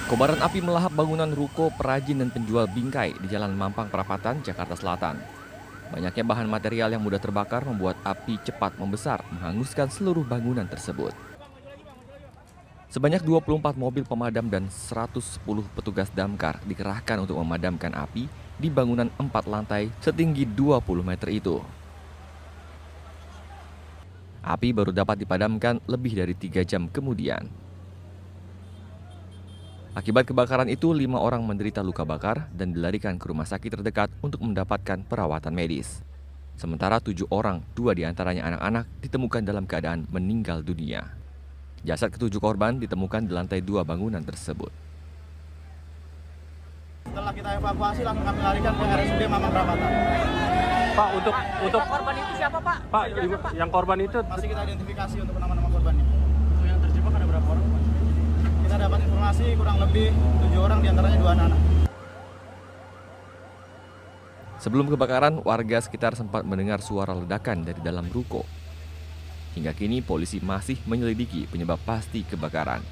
Kobaran api melahap bangunan ruko, perajin dan penjual bingkai di Jalan Mampang Perapatan, Jakarta Selatan. Banyaknya bahan material yang mudah terbakar membuat api cepat membesar, menghanguskan seluruh bangunan tersebut. Sebanyak 24 mobil pemadam dan 110 petugas damkar dikerahkan untuk memadamkan api di bangunan 4 lantai setinggi 20 meter itu. Api baru dapat dipadamkan lebih dari 3 jam kemudian. Akibat kebakaran itu, 5 orang menderita luka bakar dan dilarikan ke rumah sakit terdekat untuk mendapatkan perawatan medis. Sementara 7 orang, 2 diantaranya anak-anak, ditemukan dalam keadaan meninggal dunia. Jasad ke-7 korban ditemukan di lantai 2 bangunan tersebut. Setelah kita evakuasi, langsung kami larikan ke RSUD Mampang Perapatan. Pak, untuk korban itu siapa, Pak? Pak, yang korban itu Masih kita identifikasi untuk nama-nama korbannya. Untuk yang terjebak ada berapa orang, Pak? Kita dapat informasi kurang lebih 7 orang, diantaranya 2 anak-anak. Sebelum kebakaran, warga sekitar sempat mendengar suara ledakan dari dalam ruko. Hingga kini polisi masih menyelidiki penyebab pasti kebakaran.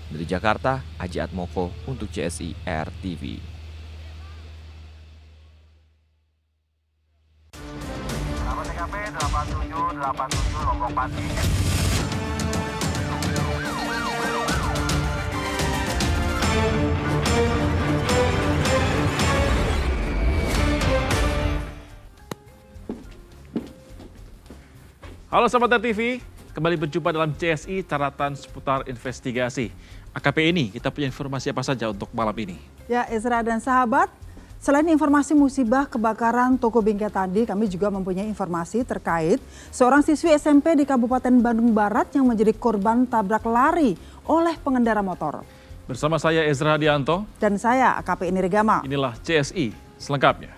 Dari Jakarta, Aji Atmoko untuk CSI RTV. TKP 8787 Lombok Pati. Halo Sahabat TV, kembali berjumpa dalam CSI Catatan Seputar Investigasi. AKP ini kita punya informasi apa saja untuk malam ini? Ya, Ezra dan sahabat, selain informasi musibah kebakaran toko bingkai tadi, kami juga mempunyai informasi terkait seorang siswi SMP di Kabupaten Bandung Barat yang menjadi korban tabrak lari oleh pengendara motor. Bersama saya Ezra Hadianto. Dan saya AKP Ini Regama. Inilah CSI selengkapnya.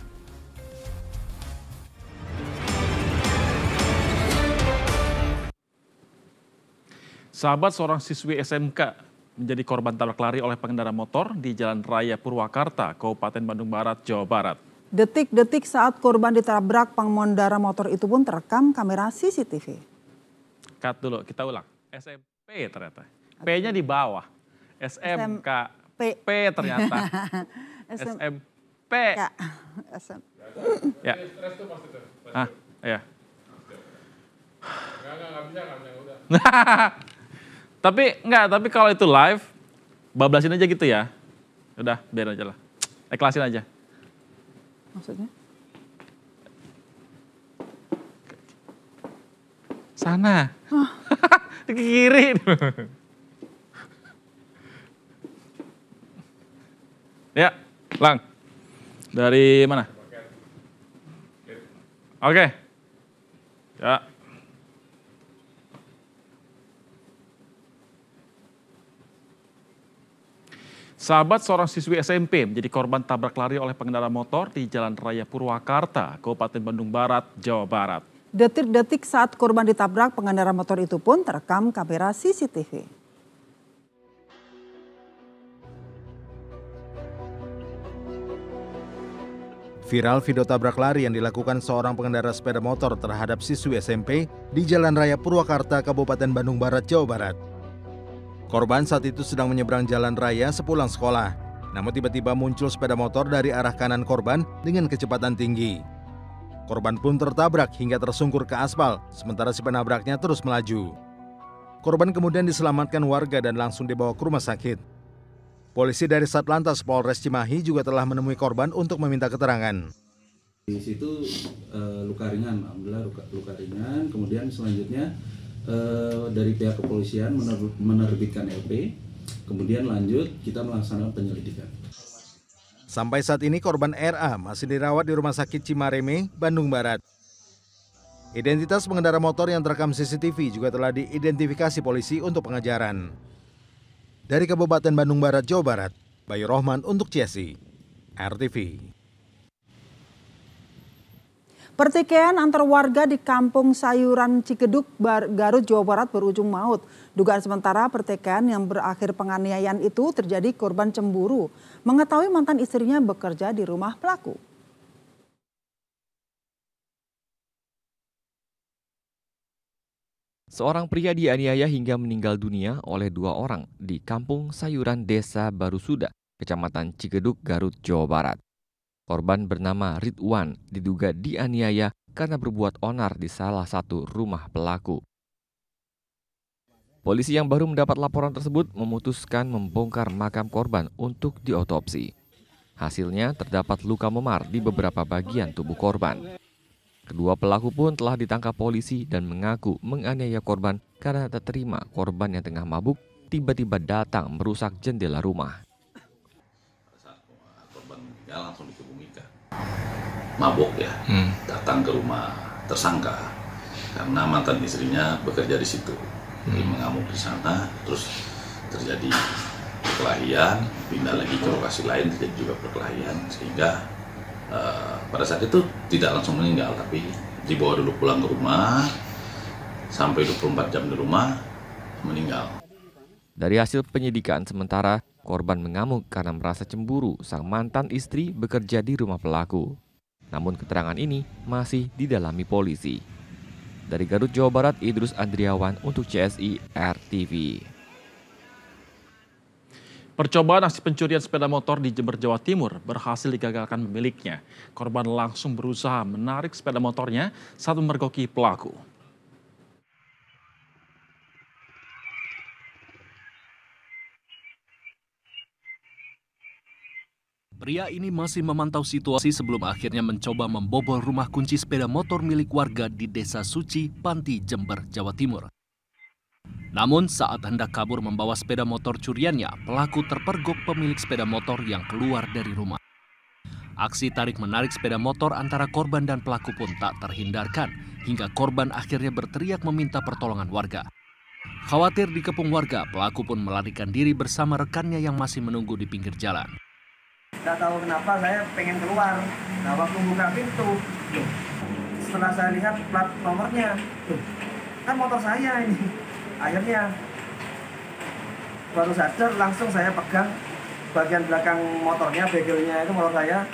Sahabat, seorang siswi SMK menjadi korban tabrak lari oleh pengendara motor di Jalan Raya Purwakarta, Kabupaten Bandung Barat, Jawa Barat. Detik-detik saat korban ditabrak pengendara motor itu pun terekam kamera CCTV. Cut dulu, kita ulang. SMP ternyata. P-nya di bawah. SMK. P ternyata. SMP. Ya. Ah, ya. Enggak bisa udah. Tapi kalau itu live, bablasin aja gitu ya. Udah, biar aja lah. Ikhlasin aja. Maksudnya? Sana. Oh. Di kiri. Ya, Lang. Dari mana? Oke. Ya. Sahabat, seorang siswi SMP menjadi korban tabrak lari oleh pengendara motor di Jalan Raya Purwakarta, Kabupaten Bandung Barat, Jawa Barat. Detik-detik saat korban ditabrak pengendara motor itu pun terekam kamera CCTV. Viral video tabrak lari yang dilakukan seorang pengendara sepeda motor terhadap siswi SMP di Jalan Raya Purwakarta, Kabupaten Bandung Barat, Jawa Barat. Korban saat itu sedang menyeberang jalan raya sepulang sekolah. Namun tiba-tiba muncul sepeda motor dari arah kanan korban dengan kecepatan tinggi. Korban pun tertabrak hingga tersungkur ke aspal, sementara si penabraknya terus melaju. Korban kemudian diselamatkan warga dan langsung dibawa ke rumah sakit. Polisi dari Satlantas Polres Cimahi juga telah menemui korban untuk meminta keterangan. Di situ luka ringan, alhamdulillah luka ringan. Kemudian selanjutnya dari pihak kepolisian menerbitkan LP, kemudian lanjut kita melaksanakan penyelidikan. Sampai saat ini korban RA masih dirawat di Rumah Sakit Cimareme, Bandung Barat. Identitas pengendara motor yang terekam CCTV juga telah diidentifikasi polisi untuk pengejaran. Dari Kabupaten Bandung Barat, Jawa Barat, Bayu Rohman untuk CSI RTV. Pertikaian antar warga di Kampung Sayuran Cikeduk, Garut, Jawa Barat berujung maut. Dugaan sementara pertikaian yang berakhir penganiayaan itu terjadi korban cemburu. Mengetahui mantan istrinya bekerja di rumah pelaku. Seorang pria dianiaya hingga meninggal dunia oleh 2 orang di Kampung Sayuran Desa Barusuda, Kecamatan Cigeduk, Garut, Jawa Barat. Korban bernama Ridwan diduga dianiaya karena berbuat onar di salah satu rumah pelaku. Polisi yang baru mendapat laporan tersebut memutuskan membongkar makam korban untuk diotopsi. Hasilnya terdapat luka memar di beberapa bagian tubuh korban. Kedua pelaku pun telah ditangkap polisi dan mengaku menganiaya korban karena tak terima korban yang tengah mabuk tiba-tiba datang merusak jendela rumah. Korban meninggal langsung dikebumikan. Mabuk ya, datang ke rumah tersangka karena mantan istrinya bekerja di situ. Jadi mengamuk di sana, terus terjadi perkelahian, pindah lagi ke lokasi lain terjadi juga perkelahian, sehingga pada saat itu tidak langsung meninggal, tapi dibawa dulu pulang ke rumah, sampai 24 jam di rumah, meninggal. Dari hasil penyidikan sementara, korban mengamuk karena merasa cemburu sang mantan istri bekerja di rumah pelaku. Namun keterangan ini masih didalami polisi. Dari Garut, Jawa Barat, Idrus Andriawan untuk CSI RTV. Percobaan aksi pencurian sepeda motor di Jember, Jawa Timur berhasil digagalkan pemiliknya. Korban langsung berusaha menarik sepeda motornya saat memergoki pelaku. Pria ini masih memantau situasi sebelum akhirnya mencoba membobol rumah kunci sepeda motor milik warga di Desa Suci, Panti, Jember, Jawa Timur. Namun saat hendak kabur membawa sepeda motor curiannya, pelaku terpergok pemilik sepeda motor yang keluar dari rumah. Aksi tarik-menarik sepeda motor antara korban dan pelaku pun tak terhindarkan, hingga korban akhirnya berteriak meminta pertolongan warga. Khawatir dikepung warga, pelaku pun melarikan diri bersama rekannya yang masih menunggu di pinggir jalan. Nggak tahu kenapa saya pengen keluar. Nah waktu buka pintu, setelah saya lihat plat nomornya, kan motor saya ini. Akhirnya baru sadar, langsung saya pegang bagian belakang motornya, begelnya itu motor saya.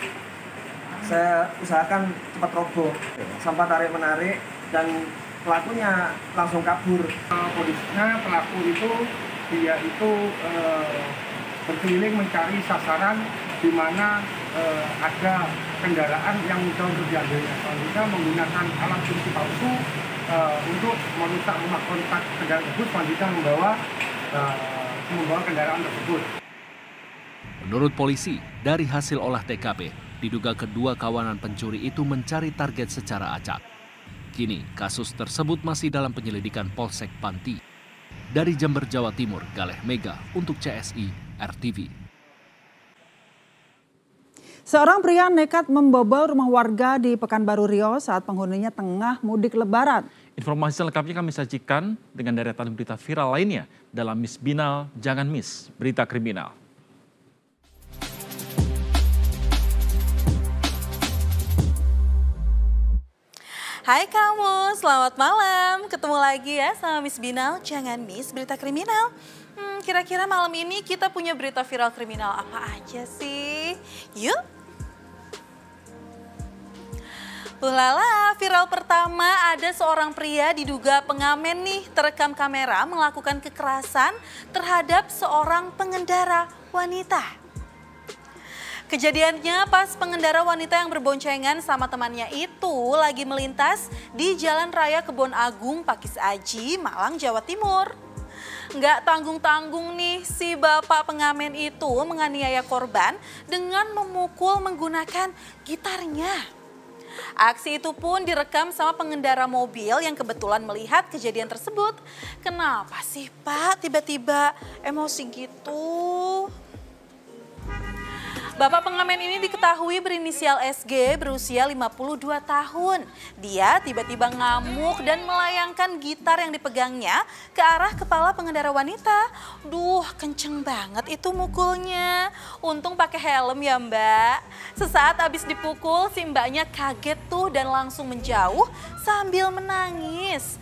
Saya usahakan cepat roboh, sampai tarik-menarik dan pelakunya langsung kabur. Kondisinya pelaku itu dia itu berkeliling mencari sasaran di mana ada kendaraan yang mudah untuk diambilnya. Selanjutnya menggunakan alat kunci palsu untuk merusak rumah kontak kendaraan tersebut, selanjutnya membawa kendaraan tersebut. Menurut polisi, dari hasil olah TKP, diduga kedua kawanan pencuri itu mencari target secara acak. Kini, kasus tersebut masih dalam penyelidikan Polsek Panti. Dari Jember, Jawa Timur, Galeh Mega untuk CSI RTV. Seorang pria nekat membobol rumah warga di Pekanbaru Riau saat penghuninya tengah mudik lebaran. Informasi selengkapnya kami sajikan dengan deretan berita viral lainnya dalam Miss Binal Jangan Miss, Berita Kriminal. Hai kamu, selamat malam. Ketemu lagi ya sama Miss Binal Jangan Miss, Berita Kriminal. Kira-kira malam ini kita punya berita viral kriminal apa aja sih? Yuk! Ulala, viral pertama ada seorang pria diduga pengamen nih terekam kamera melakukan kekerasan terhadap seorang pengendara wanita. Kejadiannya pas pengendara wanita yang berboncengan sama temannya itu lagi melintas di Jalan Raya Kebon Agung, Pakis Aji, Malang, Jawa Timur. Nggak tanggung-tanggung nih si bapak pengamen itu menganiaya korban dengan memukul menggunakan gitarnya. Aksi itu pun direkam sama pengendara mobil yang kebetulan melihat kejadian tersebut. Kenapa sih Pak tiba-tiba emosi gitu? Bapak pengamen ini diketahui berinisial SG berusia 52 tahun. Dia tiba-tiba ngamuk dan melayangkan gitar yang dipegangnya ke arah kepala pengendara wanita. Duh, kenceng banget itu mukulnya. Untung pakai helm ya Mbak. Sesaat abis dipukul si mbaknya kaget tuh dan langsung menjauh sambil menangis.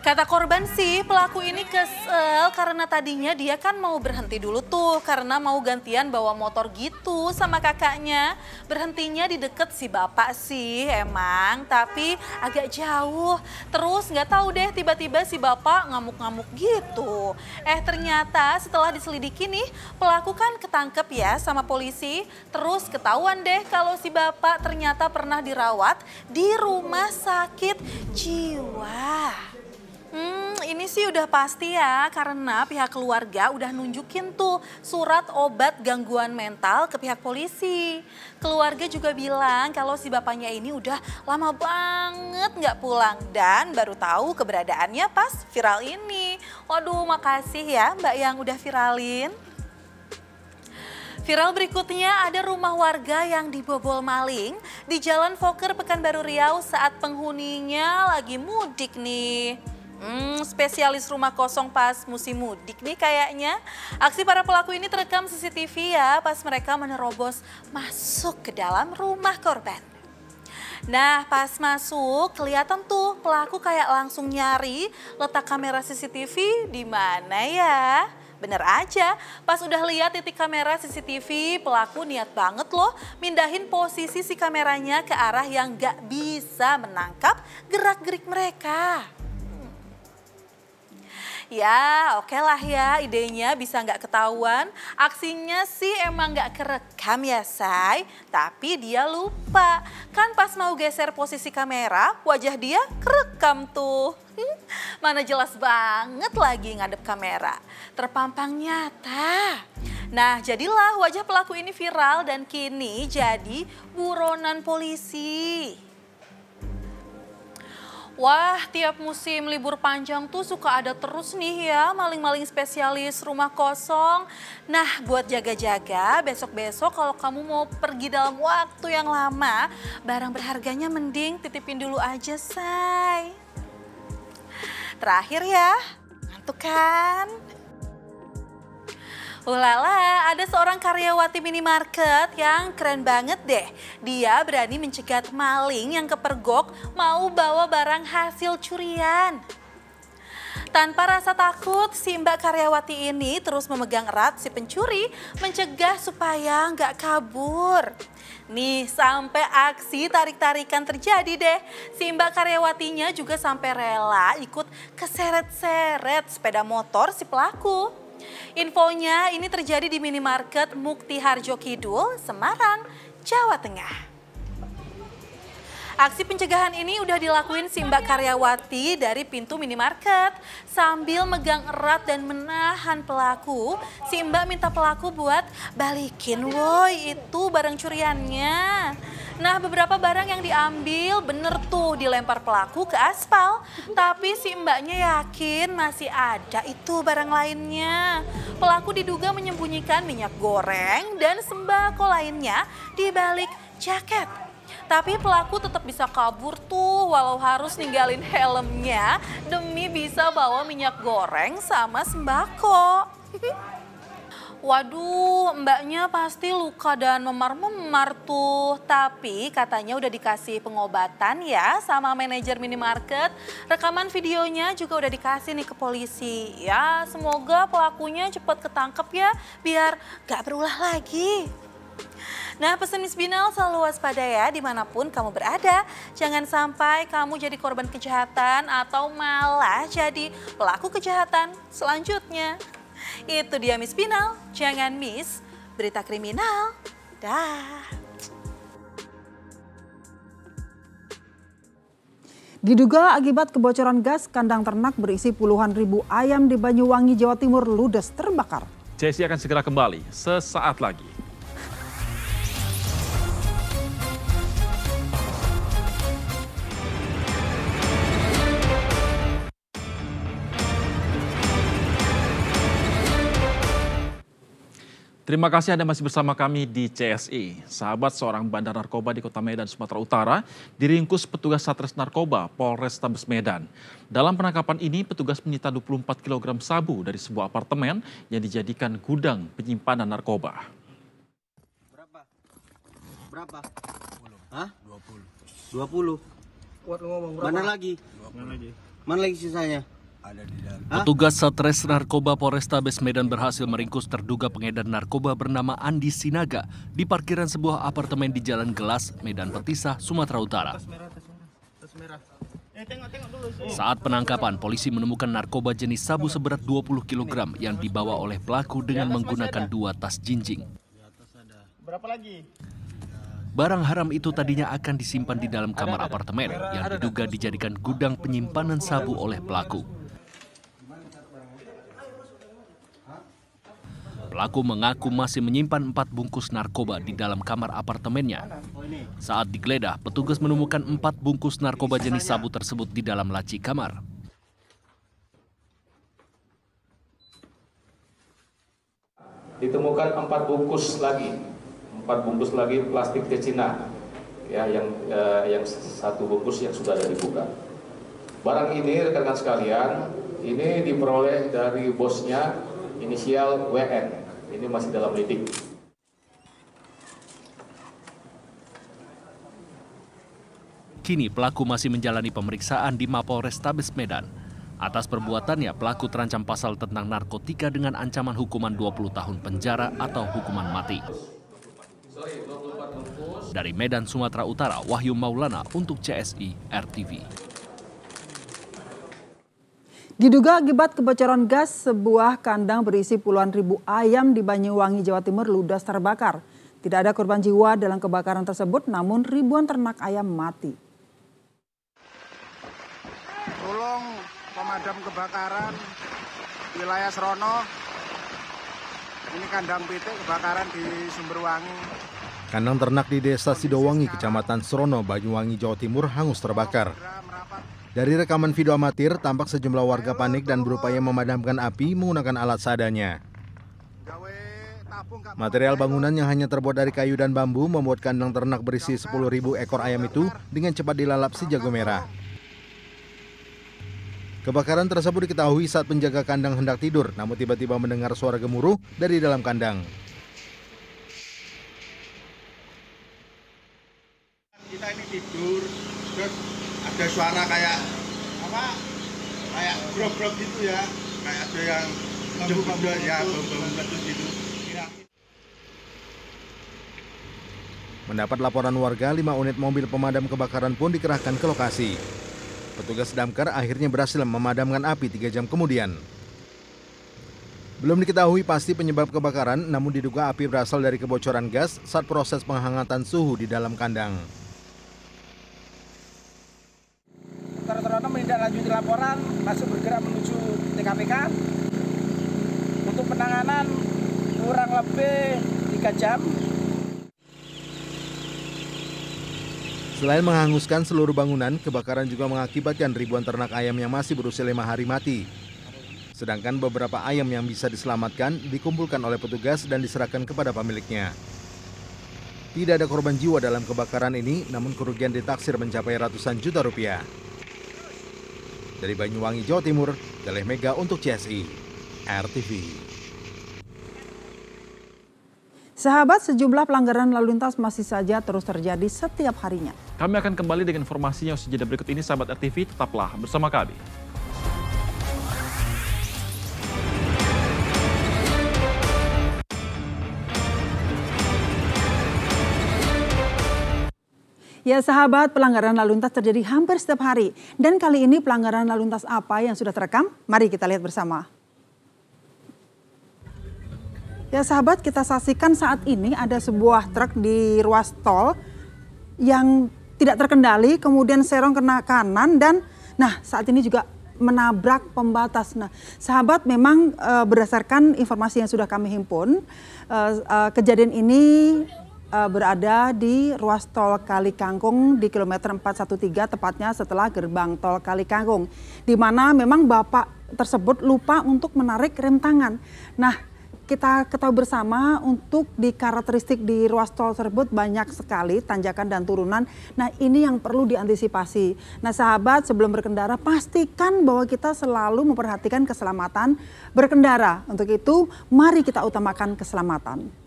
Kata korban sih, pelaku ini kesel karena tadinya dia kan mau berhenti dulu tuh karena mau gantian bawa motor gitu sama kakaknya. Berhentinya di deket si bapak sih emang, tapi agak jauh. Terus nggak tahu deh tiba-tiba si bapak ngamuk-ngamuk gitu. Ternyata setelah diselidiki nih, pelaku kan ketangkep ya sama polisi. Terus ketahuan deh kalau si bapak ternyata pernah dirawat di rumah sakit jiwa. Ini sih udah pasti ya, karena pihak keluarga udah nunjukin tuh surat obat gangguan mental ke pihak polisi. Keluarga juga bilang kalau si bapaknya ini udah lama banget nggak pulang dan baru tahu keberadaannya pas viral ini. Waduh, makasih ya Mbak yang udah viralin. Viral berikutnya ada rumah warga yang dibobol maling di Jalan Foker Pekanbaru Riau saat penghuninya lagi mudik nih. Spesialis rumah kosong pas musim mudik nih kayaknya. Aksi para pelaku ini terekam CCTV ya pas mereka menerobos masuk ke dalam rumah korban. Nah pas masuk kelihatan tuh pelaku kayak langsung nyari letak kamera CCTV di mana ya. Bener aja, pas udah lihat titik kamera CCTV, pelaku niat banget loh mindahin posisi si kameranya ke arah yang gak bisa menangkap gerak-gerik mereka. Ya oke lah ya, idenya bisa nggak ketahuan, aksinya sih emang nggak kerekam ya say, tapi dia lupa. Kan pas mau geser posisi kamera, wajah dia kerekam tuh. Mana jelas banget lagi ngadep kamera, terpampang nyata. Nah jadilah wajah pelaku ini viral dan kini jadi buronan polisi. Wah, tiap musim libur panjang tuh suka ada terus nih ya maling-maling spesialis rumah kosong. Nah, buat jaga-jaga besok-besok kalau kamu mau pergi dalam waktu yang lama, barang berharganya mending titipin dulu aja, say. Terakhir ya, ngantuk kan? Ulala, ada seorang karyawati minimarket yang keren banget deh. Dia berani mencegat maling yang kepergok mau bawa barang hasil curian. Tanpa rasa takut, si Mbak karyawati ini terus memegang erat si pencuri, mencegah supaya nggak kabur. Nih, sampai aksi tarik-tarikan terjadi deh. Si Mbak karyawatinya juga sampai rela ikut keseret-seret sepeda motor si pelaku. Infonya ini terjadi di minimarket Mukti Harjo Kidul, Semarang, Jawa Tengah. Aksi pencegahan ini udah dilakuin si Mbak karyawati dari pintu minimarket. Sambil megang erat dan menahan pelaku, si Mbak minta pelaku buat balikin woi itu barang curiannya. Nah beberapa barang yang diambil bener tuh dilempar pelaku ke aspal. Tapi si mbaknya yakin masih ada itu barang lainnya. Pelaku diduga menyembunyikan minyak goreng dan sembako lainnya di balik jaket. Tapi pelaku tetap bisa kabur tuh walau harus ninggalin helmnya demi bisa bawa minyak goreng sama sembako. Waduh, mbaknya pasti luka dan memar-memar tuh. Tapi katanya udah dikasih pengobatan ya sama manajer minimarket. Rekaman videonya juga udah dikasih nih ke polisi. Ya semoga pelakunya cepat ketangkep ya biar gak berulah lagi. Nah pesan Miss Binal selalu waspada ya dimanapun kamu berada. Jangan sampai kamu jadi korban kejahatan atau malah jadi pelaku kejahatan selanjutnya. Itu dia Miss Binal, jangan miss berita kriminal. Dah. Diduga akibat kebocoran gas, kandang ternak berisi puluhan ribu ayam di Banyuwangi, Jawa Timur ludes terbakar. Jessi akan segera kembali sesaat lagi. Terima kasih Anda masih bersama kami di CSI. Sahabat, seorang bandar narkoba di Kota Medan, Sumatera Utara diringkus petugas Satres Narkoba Polrestabes Medan. Dalam penangkapan ini, petugas menyita 24 kg sabu dari sebuah apartemen yang dijadikan gudang penyimpanan narkoba. Berapa? 20. Hah? 20. 20. Kuat ngomong berapa? Mana lagi? 20. Mana lagi sisanya? Petugas Satres Narkoba Polrestabes Medan berhasil meringkus terduga pengedar narkoba bernama Andi Sinaga di parkiran sebuah apartemen di Jalan Gelas, Medan Petisah, Sumatera Utara. Saat penangkapan, polisi menemukan narkoba jenis sabu seberat 20 kg yang dibawa oleh pelaku dengan menggunakan 2 tas jinjing. Berapa lagi? Barang haram itu tadinya akan disimpan di dalam kamar apartemen yang diduga dijadikan gudang penyimpanan sabu oleh pelaku. Pelaku mengaku masih menyimpan 4 bungkus narkoba di dalam kamar apartemennya. Saat digeledah, petugas menemukan 4 bungkus narkoba jenis sabu tersebut di dalam laci kamar. Ditemukan 4 bungkus lagi plastik cecina, ya, yang 1 bungkus yang sudah ada dibuka. Barang ini rekan-rekan sekalian, ini diperoleh dari bosnya inisial WN. Ini masih dalam lidik. Kini pelaku masih menjalani pemeriksaan di Mapolrestabes Medan. Atas perbuatannya, pelaku terancam pasal tentang narkotika dengan ancaman hukuman 20 tahun penjara atau hukuman mati. Dari Medan, Sumatera Utara, Wahyu Maulana untuk CSI RTV. Diduga akibat kebocoran gas, sebuah kandang berisi puluhan ribu ayam di Banyuwangi, Jawa Timur ludes terbakar. Tidak ada korban jiwa dalam kebakaran tersebut, namun ribuan ternak ayam mati. Tolong pemadam kebakaran wilayah Serono. Ini kandang pitik kebakaran di Sumberwangi. Kandang ternak di Desa Sidowangi, Kecamatan Serono, Banyuwangi, Jawa Timur hangus terbakar. Dari rekaman video amatir, tampak sejumlah warga panik dan berupaya memadamkan api menggunakan alat seadanya. Material bangunan yang hanya terbuat dari kayu dan bambu membuat kandang ternak berisi 10.000 ekor ayam itu dengan cepat dilalap si jago merah. Kebakaran tersebut diketahui saat penjaga kandang hendak tidur, namun tiba-tiba mendengar suara gemuruh dari dalam kandang. Kita ini tidur, terus ada suara kayak grog-grog gitu ya, kayak ada yang bambu ya, bambu meletus gitu. Mendapat laporan warga, 5 unit mobil pemadam kebakaran pun dikerahkan ke lokasi. Petugas damkar akhirnya berhasil memadamkan api 3 jam kemudian. Belum diketahui pasti penyebab kebakaran, namun diduga api berasal dari kebocoran gas saat proses penghangatan suhu di dalam kandang. Serono menindaklanjuti laporan, langsung bergerak menuju TKPK untuk penanganan kurang lebih 3 jam. Selain menghanguskan seluruh bangunan, kebakaran juga mengakibatkan ribuan ternak ayam yang masih berusia 5 hari mati. Sedangkan beberapa ayam yang bisa diselamatkan dikumpulkan oleh petugas dan diserahkan kepada pemiliknya. Tidak ada korban jiwa dalam kebakaran ini, namun kerugian ditaksir mencapai ratusan juta rupiah. Dari Banyuwangi, Jawa Timur, Galeh Mega untuk CSI RTV. Sahabat, sejumlah pelanggaran lalu lintas masih saja terus terjadi setiap harinya. Kami akan kembali dengan informasinya usai jeda berikut ini, sahabat RTV, tetaplah bersama kami. Ya sahabat, pelanggaran lalu lintas terjadi hampir setiap hari. Dan kali ini pelanggaran lalu lintas apa yang sudah terekam? Mari kita lihat bersama. Ya sahabat, kita saksikan saat ini ada sebuah truk di ruas tol yang tidak terkendali, kemudian serong kena kanan dan saat ini juga menabrak pembatas. Nah sahabat, memang berdasarkan informasi yang sudah kami himpun, kejadian ini berada di ruas tol Kali Kangkung di kilometer 413, tepatnya setelah gerbang tol Kali Kangkung, di mana memang bapak tersebut lupa untuk menarik rem tangan. Nah, kita ketahui bersama untuk di karakteristik di ruas tol tersebut banyak sekali tanjakan dan turunan. Nah, ini yang perlu diantisipasi. Nah, sahabat, sebelum berkendara pastikan bahwa kita selalu memperhatikan keselamatan berkendara. Untuk itu, mari kita utamakan keselamatan.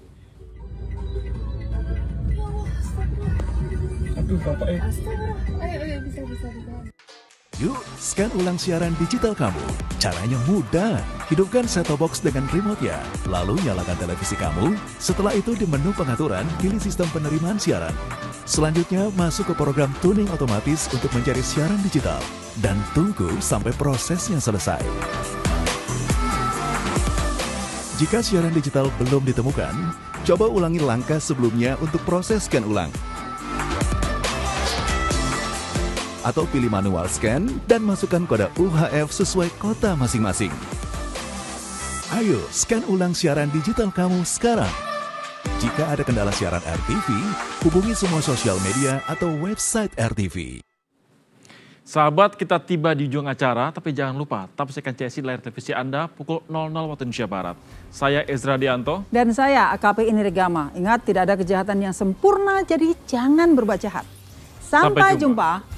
Aduh, Bapak. Ayo, bisa. Yuk, scan ulang siaran digital kamu. Caranya mudah. Hidupkan set-top box dengan remote-nya. Lalu nyalakan televisi kamu. Setelah itu di menu pengaturan, pilih sistem penerimaan siaran. Selanjutnya, masuk ke program tuning otomatis untuk mencari siaran digital. Dan tunggu sampai prosesnya selesai. Jika siaran digital belum ditemukan, coba ulangi langkah sebelumnya untuk proses scan ulang. Atau pilih manual scan dan masukkan kode UHF sesuai kota masing-masing. Ayo, scan ulang siaran digital kamu sekarang. Jika ada kendala siaran RTV, hubungi semua sosial media atau website RTV. Sahabat, kita tiba di ujung acara, tapi jangan lupa tetap saksikan CSI di layar televisi Anda pukul 00 waktu Indonesia Barat. Saya Ezra Dianto. Dan saya AKP Inirigama. Ingat, tidak ada kejahatan yang sempurna, jadi jangan berbuat jahat. Sampai jumpa.